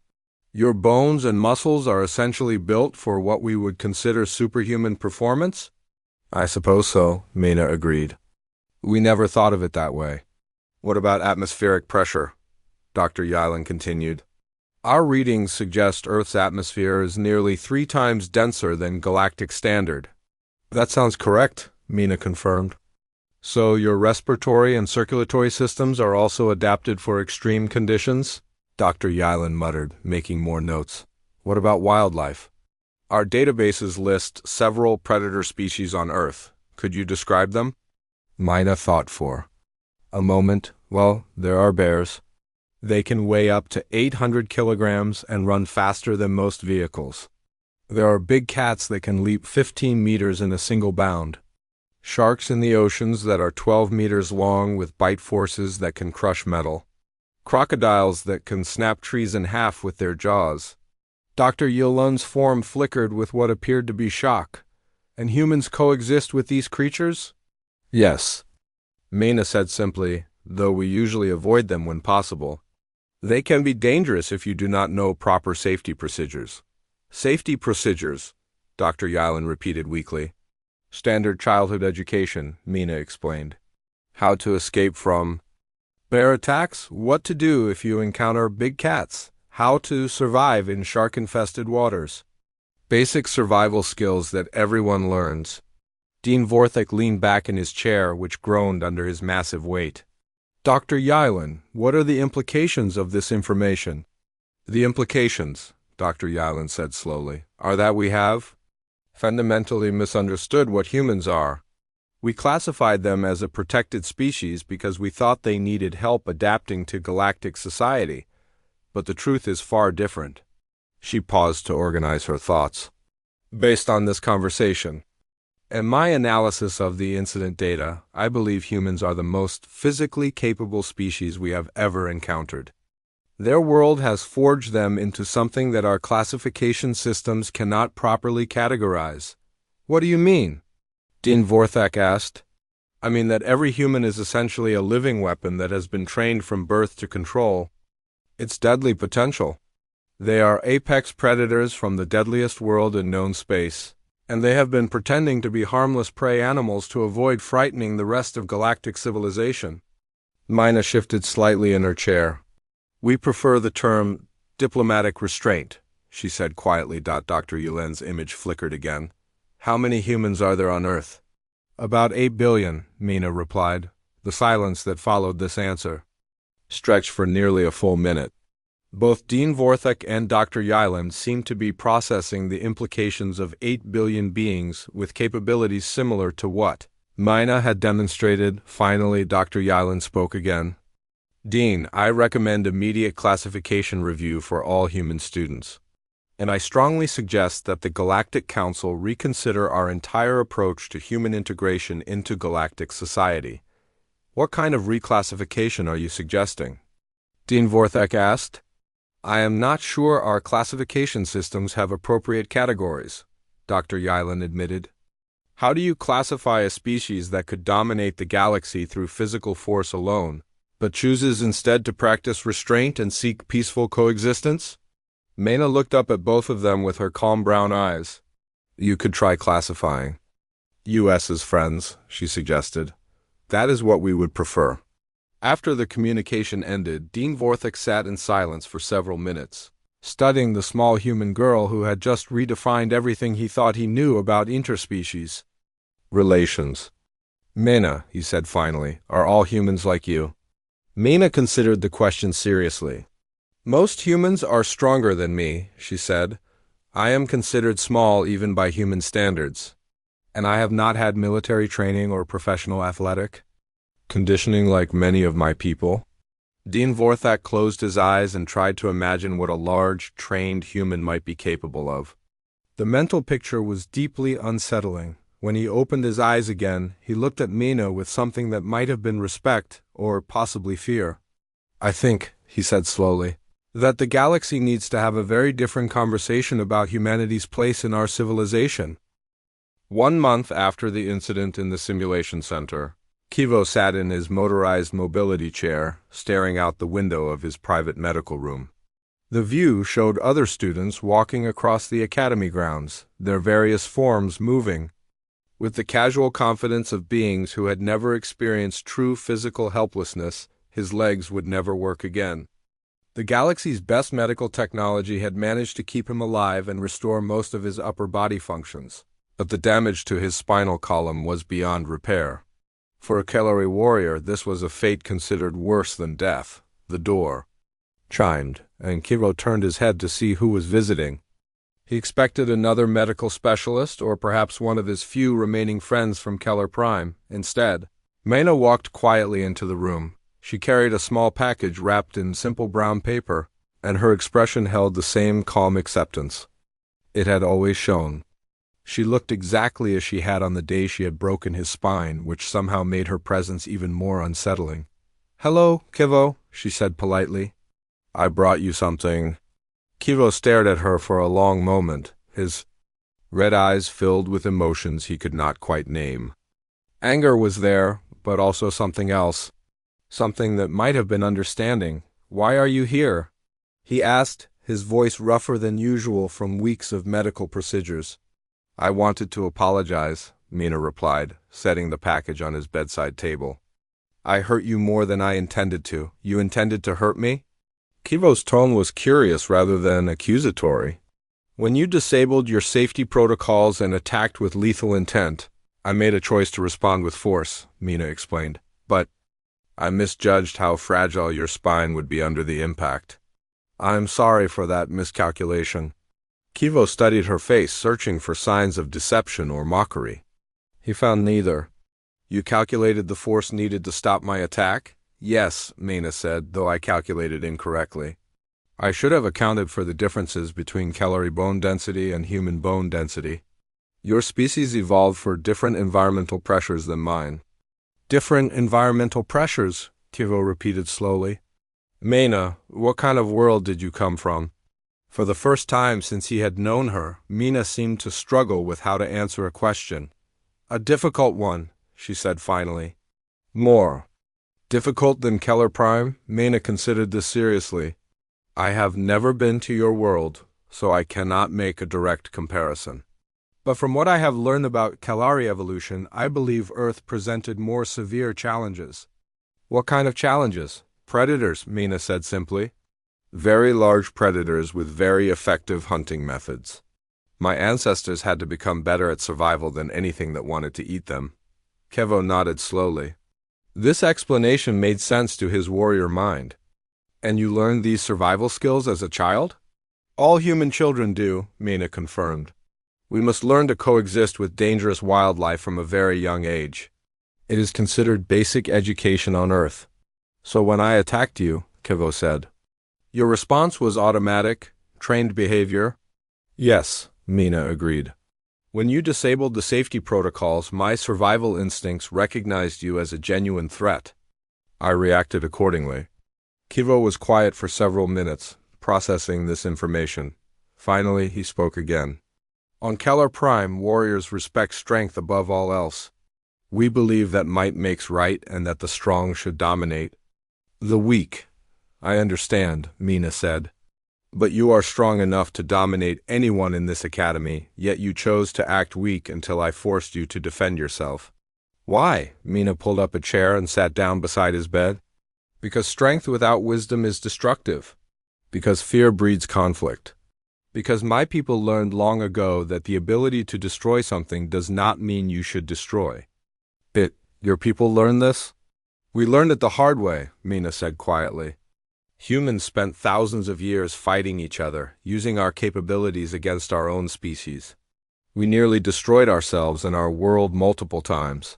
Your bones and muscles are essentially built for what we would consider superhuman performance? I suppose so, Mina agreed. We never thought of it that way. What about atmospheric pressure? Dr. Yylin continued. Our readings suggest Earth's atmosphere is nearly 3 times denser than galactic standard. That sounds correct, Mina confirmed. So your respiratory and circulatory systems are also adapted for extreme conditions? Dr. Yylin muttered, making more notes. What about wildlife? Our databases list several predator species on Earth. Could you describe them? Mina thought for a moment. Well, there are bears. They can weigh up to 800 kilograms and run faster than most vehicles. There are big cats that can leap 15 meters in a single bound. Sharks in the oceans that are 12 meters long with bite forces that can crush metal. Crocodiles that can snap trees in half with their jaws. Dr. Ylynn's form flickered with what appeared to be shock. And humans coexist with these creatures? Yes, Mina said simply, though we usually avoid them when possible. They can be dangerous if you do not know proper safety procedures. Safety procedures, Dr. Yylin repeated weakly. Standard childhood education, Mina explained. How to escape from bear attacks, what to do if you encounter big cats, how to survive in shark-infested waters. Basic survival skills that everyone learns. Dean Vorthak leaned back in his chair, which groaned under his massive weight. Dr. Yylin, what are the implications of this information? The implications, Dr. Yylin said slowly, are that we have fundamentally misunderstood what humans are. We classified them as a protected species because we thought they needed help adapting to galactic society. But the truth is far different. She paused to organize her thoughts. Based on this conversation, and my analysis of the incident data, I believe humans are the most physically capable species we have ever encountered. Their world has forged them into something that our classification systems cannot properly categorize. What do you mean? Dean Vorthak asked. I mean that every human is essentially a living weapon that has been trained from birth to control its deadly potential. They are apex predators from the deadliest world in known space, and they have been pretending to be harmless prey animals to avoid frightening the rest of galactic civilization. Mina shifted slightly in her chair. We prefer the term diplomatic restraint, she said quietly. Dr. Yulen's image flickered again. How many humans are there on Earth? About 8 billion, Mina replied. The silence that followed this answer stretched for nearly a full minute. Both Dean Vorthek and Dr. Yland seemed to be processing the implications of 8 billion beings with capabilities similar to what Mina had demonstrated. Finally, Dr. Yland spoke again. Dean, I recommend immediate classification review for all human students. And I strongly suggest that the Galactic Council reconsider our entire approach to human integration into galactic society. What kind of reclassification are you suggesting? Dean Vorthek asked. I am not sure our classification systems have appropriate categories, Dr. Yland admitted. How do you classify a species that could dominate the galaxy through physical force alone, but chooses instead to practice restraint and seek peaceful coexistence? Mena looked up at both of them with her calm brown eyes. You could try classifying us as friends, she suggested. That is what we would prefer. After the communication ended, Dean Vorthek sat in silence for several minutes, studying the small human girl who had just redefined everything he thought he knew about interspecies relations. Mena, he said finally, are all humans like you? Mena considered the question seriously. Most humans are stronger than me, she said. I am considered small even by human standards. And I have not had military training or professional athletic conditioning like many of my people. Dean Vorthek closed his eyes and tried to imagine what a large, trained human might be capable of. The mental picture was deeply unsettling. When he opened his eyes again, he looked at Mina with something that might have been respect or possibly fear. I think, he said slowly, that the galaxy needs to have a very different conversation about humanity's place in our civilization. 1 month after the incident in the simulation center, Kivo sat in his motorized mobility chair, staring out the window of his private medical room. The view showed other students walking across the academy grounds, their various forms moving, with the casual confidence of beings who had never experienced true physical helplessness. His legs would never work again. The galaxy's best medical technology had managed to keep him alive and restore most of his upper body functions, but the damage to his spinal column was beyond repair. For a Kelari warrior, this was a fate considered worse than death. The door chimed, and Kiro turned his head to see who was visiting. He expected another medical specialist or perhaps one of his few remaining friends from Keller Prime. Instead, Mena walked quietly into the room. She carried a small package wrapped in simple brown paper, and her expression held the same calm acceptance it had always shown. She looked exactly as she had on the day she had broken his spine, which somehow made her presence even more unsettling. "Hello, Kivo," she said politely. "I brought you something." Kivo stared at her for a long moment, his red eyes filled with emotions he could not quite name. Anger was there, but also something else. Something that might have been understanding. "Why are you here?" he asked, his voice rougher than usual from weeks of medical procedures. "I wanted to apologize," Mina replied, setting the package on his bedside table. "I hurt you more than I intended to. You intended to hurt me?" Kivo's tone was curious rather than accusatory. "When you disabled your safety protocols and attacked with lethal intent, I made a choice to respond with force," Mina explained. "But I misjudged how fragile your spine would be under the impact. I'm sorry for that miscalculation." Kivo studied her face, searching for signs of deception or mockery. He found neither. "You calculated the force needed to stop my attack?" "Yes," Mina said, though I calculated incorrectly. "I should have accounted for the differences between Kelari bone density and human bone density. Your species evolved for different environmental pressures than mine." "Different environmental pressures," Kivo repeated slowly. "Mina, what kind of world did you come from?" For the first time since he had known her, Mina seemed to struggle with how to answer a question. "A difficult one," she said finally. "More difficult than Keller Prime?" Mina considered this seriously. "I have never been to your world, so I cannot make a direct comparison. But from what I have learned about Kelari evolution, I believe Earth presented more severe challenges." "What kind of challenges?" "Predators," Mina said simply. Very large predators with very effective hunting methods. My ancestors had to become better at survival than anything that wanted to eat them. Kevo nodded slowly. This explanation made sense to his warrior mind. And you learned these survival skills as a child? All human children do, Mina confirmed. We must learn to coexist with dangerous wildlife from a very young age. It is considered basic education on Earth. So when I attacked you, Kevo said, your response was automatic, trained behavior? Yes, Mina agreed. When you disabled the safety protocols, my survival instincts recognized you as a genuine threat. I reacted accordingly. Kevo was quiet for several minutes, processing this information. Finally, he spoke again. On Keller Prime, warriors respect strength above all else. We believe that might makes right and that the strong should dominate the weak. I understand, Mina said. But you are strong enough to dominate anyone in this academy, yet you chose to act weak until I forced you to defend yourself. Why? Mina pulled up a chair and sat down beside his bed. Because strength without wisdom is destructive. Because fear breeds conflict. Because my people learned long ago that the ability to destroy something does not mean you should destroy. Your people learned this? We learned it the hard way, Mina said quietly. Humans spent thousands of years fighting each other, using our capabilities against our own species. We nearly destroyed ourselves and our world multiple times.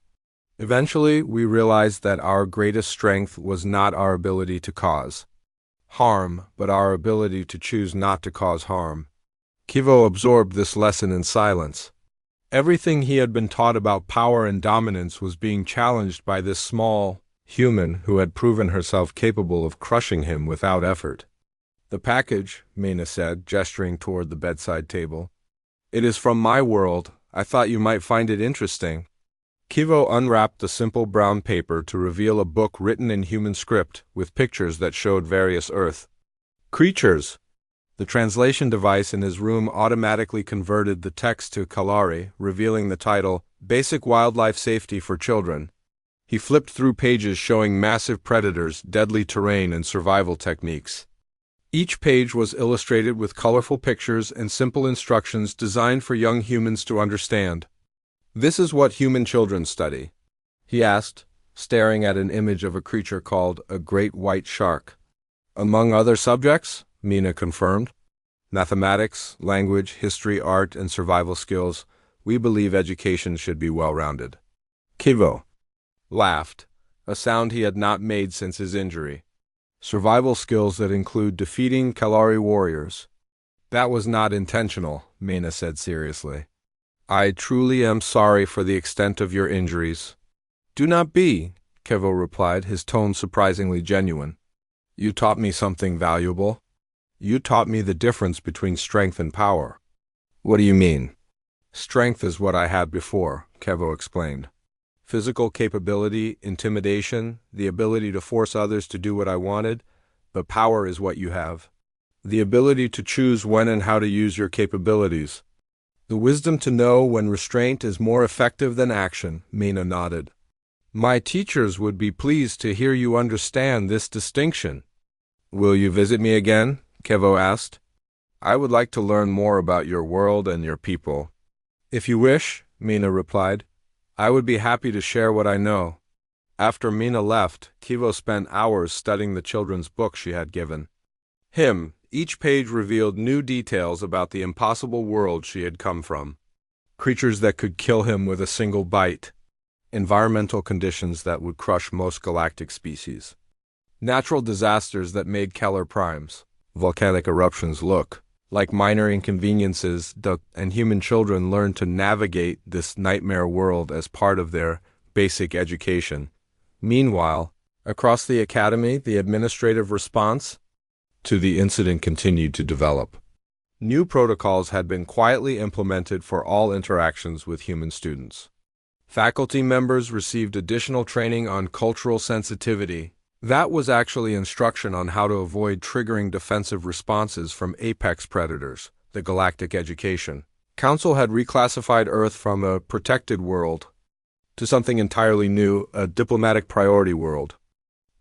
Eventually, we realized that our greatest strength was not our ability to cause harm, but our ability to choose not to cause harm. Kevo absorbed this lesson in silence. Everything he had been taught about power and dominance was being challenged by this small human who had proven herself capable of crushing him without effort. The package, Mina said, gesturing toward the bedside table. It is from my world. I thought you might find it interesting. Kevo unwrapped the simple brown paper to reveal a book written in human script with pictures that showed various Earth creatures. The translation device in his room automatically converted the text to Kalari, revealing the title, Basic Wildlife Safety for Children. He flipped through pages showing massive predators, deadly terrain, and survival techniques. Each page was illustrated with colorful pictures and simple instructions designed for young humans to understand. This is what human children study, he asked, staring at an image of a creature called a great white shark. Among other subjects, Mina confirmed. Mathematics, language, history, art, and survival skills. We believe education should be well-rounded. Kevo laughed, a sound he had not made since his injury. Survival skills that include defeating Kalari warriors. That was not intentional, Mina said seriously. I truly am sorry for the extent of your injuries. Do not be, Kevo replied, his tone surprisingly genuine. You taught me something valuable. You taught me the difference between strength and power. What do you mean? Strength is what I had before, Kevo explained. Physical capability, intimidation, the ability to force others to do what I wanted, but power is what you have. The ability to choose when and how to use your capabilities. The wisdom to know when restraint is more effective than action, Mina nodded. My teachers would be pleased to hear you understand this distinction. Will you visit me again? Kevo asked. I would like to learn more about your world and your people. If you wish, Mina replied. I would be happy to share what I know. After Mina left, Kevo spent hours studying the children's book she had given him. Each page revealed new details about the impossible world she had come from. Creatures that could kill him with a single bite. Environmental conditions that would crush most galactic species. Natural disasters that made Keller Primes, volcanic eruptions, look like minor inconveniences, and human children learn to navigate this nightmare world as part of their basic education. Meanwhile, across the academy, the administrative response to the incident continued to develop. New protocols had been quietly implemented for all interactions with human students. Faculty members received additional training on cultural sensitivity. That was actually instruction on how to avoid triggering defensive responses from apex predators, the Galactic Education Council had reclassified Earth from a protected world to something entirely new, a diplomatic priority world.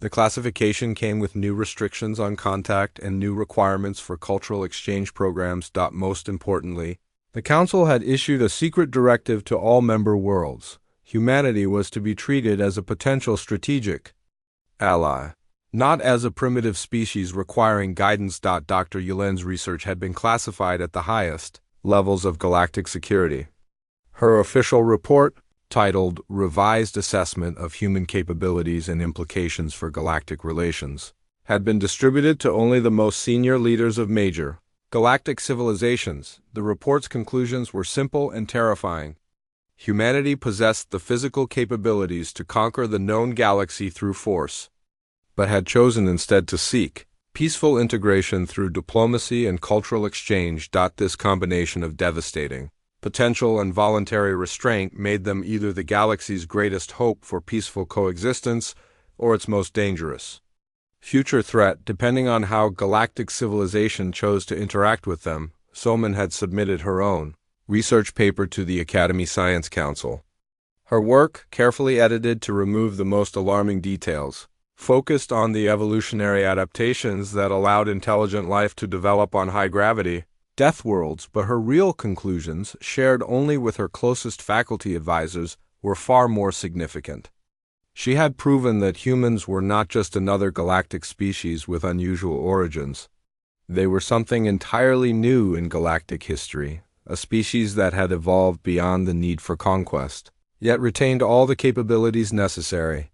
The classification came with new restrictions on contact and new requirements for cultural exchange programs. Most importantly, the Council had issued a secret directive to all member worlds. Humanity was to be treated as a potential strategic ally, not as a primitive species requiring guidance. Dr. Yulen's research had been classified at the highest levels of galactic security. Her official report, titled Revised Assessment of Human Capabilities and Implications for Galactic Relations, had been distributed to only the most senior leaders of major galactic civilizations. The report's conclusions were simple and terrifying. Humanity possessed the physical capabilities to conquer the known galaxy through force, but had chosen instead to seek peaceful integration through diplomacy and cultural exchange. This combination of devastating potential and voluntary restraint made them either the galaxy's greatest hope for peaceful coexistence or its most dangerous future threat, depending on how galactic civilization chose to interact with them. Soman had submitted her own research paper to the Academy Science Council. Her work, carefully edited to remove the most alarming details, focused on the evolutionary adaptations that allowed intelligent life to develop on high gravity Deathworlds, but her real conclusions, shared only with her closest faculty advisors, were far more significant. She had proven that humans were not just another galactic species with unusual origins. They were something entirely new in galactic history, a species that had evolved beyond the need for conquest, yet retained all the capabilities necessary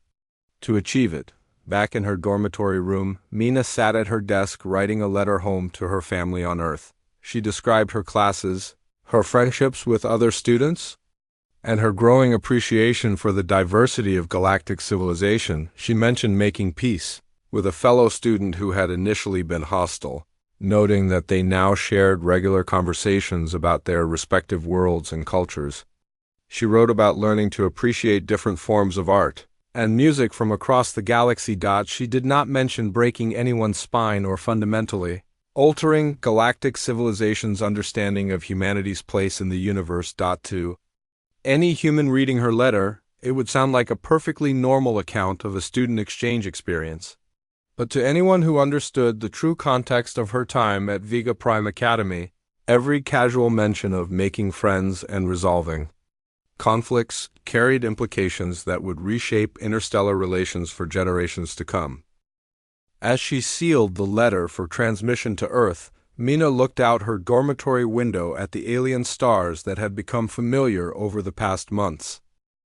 to achieve it. Back in her dormitory room, Mina sat at her desk writing a letter home to her family on Earth. She described her classes, her friendships with other students, and her growing appreciation for the diversity of galactic civilization. She mentioned making peace with a fellow student who had initially been hostile, noting that they now shared regular conversations about their respective worlds and cultures. She wrote about learning to appreciate different forms of art and music from across the galaxy. She did not mention breaking anyone's spine or fundamentally altering galactic civilization's understanding of humanity's place in the universe. To any human reading her letter, it would sound like a perfectly normal account of a student exchange experience. But to anyone who understood the true context of her time at Vega Prime Academy, every casual mention of making friends and resolving conflicts carried implications that would reshape interstellar relations for generations to come. As she sealed the letter for transmission to Earth, Mina looked out her dormitory window at the alien stars that had become familiar over the past months.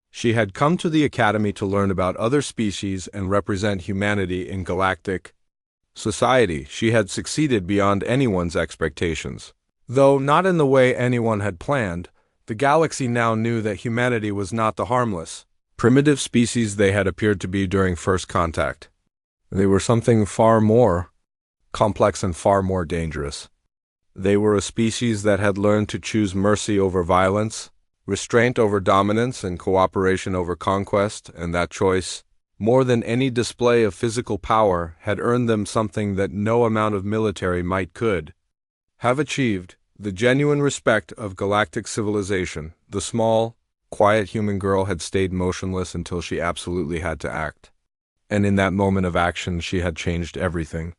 She had come to the Academy to learn about other species and represent humanity in galactic society. She had succeeded beyond anyone's expectations. Though not in the way anyone had planned, the galaxy now knew that humanity was not the harmless, primitive species they had appeared to be during first contact. They were something far more complex and far more dangerous. They were a species that had learned to choose mercy over violence, restraint over dominance, and cooperation over conquest, and that choice, more than any display of physical power, had earned them something that no amount of military might could have achieved: the genuine respect of galactic civilization. The small, quiet human girl had stayed motionless until she absolutely had to act. And in that moment of action, she had changed everything.